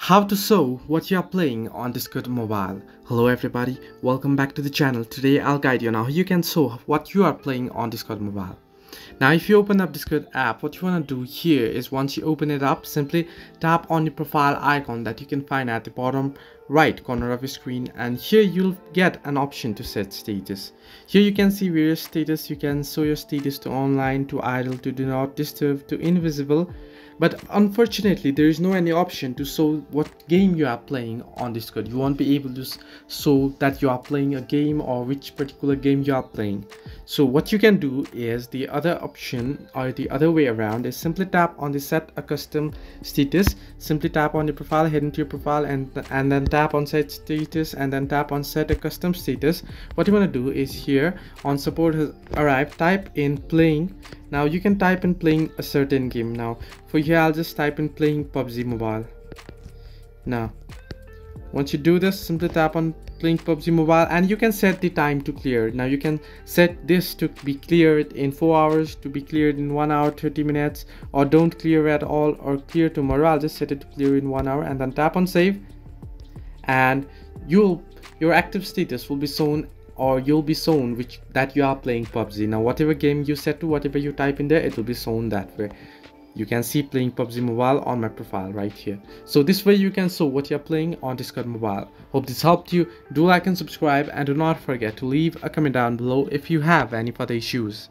How to show what you are playing on Discord Mobile. Hello everybody, welcome back to the channel. Today I'll guide you on how you can show what you are playing on Discord Mobile. Now if you open up Discord app, what you want to do here is once you open it up, simply tap on the profile icon that you can find at the bottom right corner of your screen, and here you'll get an option to set status. Here you can see various status. You can show your status to online, to idle, to do not disturb, to invisible. But unfortunately there is no any option to show what game you are playing on Discord. You won't be able to show that you are playing a game or which particular game you are playing. So what you can do is the other option, or the other way around, is simply tap on the set a custom status. Simply tap on the profile, head into your profile, and then tap on set status, and then tap on set a custom status. What you want to do is here on support has arrived, type in playing. Now you can type in playing a certain game. Now for here I'll just type in playing PUBG Mobile. Now once you do this, simply tap on playing PUBG Mobile and you can set the time to clear. Now you can set this to be cleared in 4 hours, to be cleared in 1 hour 30 minutes, or don't clear at all, or clear tomorrow. I'll just set it to clear in 1 hour and then tap on save, and your active status will be shown, or you'll be shown that you are playing PUBG. Now whatever game you set to, whatever you type in there, it will be shown that way. You can see playing PUBG Mobile on my profile right here. So this way you can show what you're playing on Discord Mobile. Hope this helped you. Do like and subscribe, and do not forget to leave a comment down below if you have any further issues.